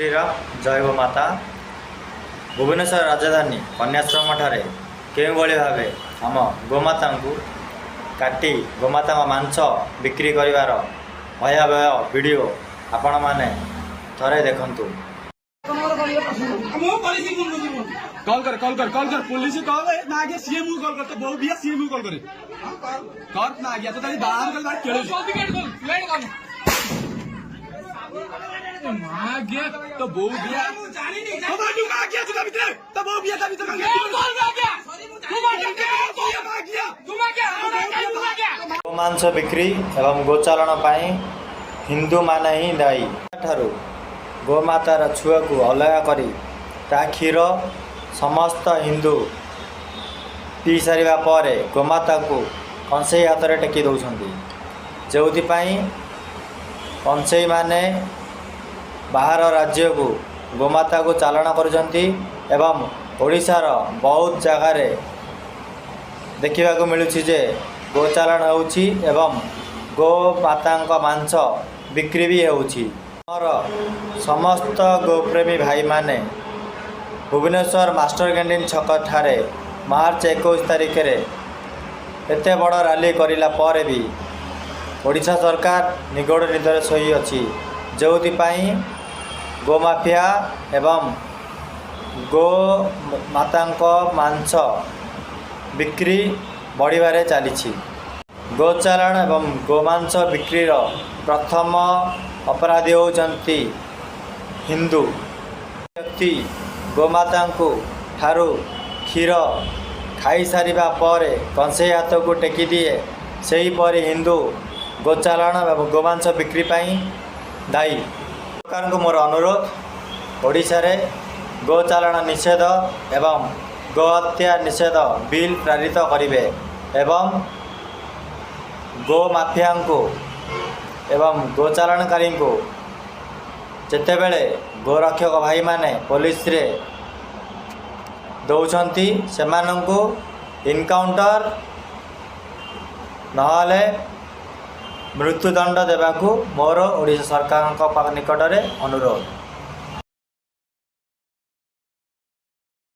श्रीराम जय गोमाता। भुवनेश्वर राजधानी कन्याश्रम ठारे केउं भली भावे आम गोमाता को काटी गोमाता मांस बिक्री करिवार भयावह वीडियो आपण माने थरे देखंतु। कॉल कर पुलिस कॉल ना आगे सीएम को कॉल कर तो बहुत बिया सीएम को कॉल करे कर ना आगे तो ताली बाहर कर बात खेलो जल्दी गेट खोल लाइट कर मां गया तो बहुत बिया जानी नहीं तो बाजू का गया तू भीतर तो बहुत बिया था भीतर कॉल गया तू बाजू गया तू गया गोमांस बिक्री एवं गोचालन पाई हिंदू माने ही दायी। ठारू गोमातार छुआ को अलगा करी ता क्षीर समस्त हिंदू पी सारिबा परे गोमाता को कंसेई हाथ में टेकी दौरान जो कंसेई माने बाहर राज्य को गोमाता को चालाण करुँच एवं ओडिशार बहुत जगार देखा मिलूँ जे गोचालाण होउछि एवं गोमाता मांस बिक्री भी होउछि। समस्त गोप्रेमी भाई माने भुवनेश्वर मास्टर कैंटीन छक ठारे मार्च 21 तारिख रे एते बड़ रैली करिला परे भी ओडिशा सरकार निगड़ निदर सही अच्छी जो गोमाफिया एवं गो माता मांस बिक्री बढ़िबारे चली। गोचालाण एवं गोमांस बिक्रीर प्रथम अपराधी होती हिंदू व्यक्ति। गोमाता को ठारू क्षीर खाई सारिबा परे कंसेई हाथ को टेकी दिए सेहीपरि हिंदू गोचालाण एवं गोमांस बिक्री पाई दायी। सरकार को मोर अनुरोध ओडिशा रे गोचालाण निषेध एवं गोहत्या निषेध बिल पारित करिवे एवं गो माफिया को एवं गोचालाणकारी को जेतेबेले गोरक्षक भाई माने पुलिस रे दौरान सेमानंकु इनकाउंटर नहले मृत्युदंड देवाकू मोर ओडिशा सरकार निकट में अनुरोध।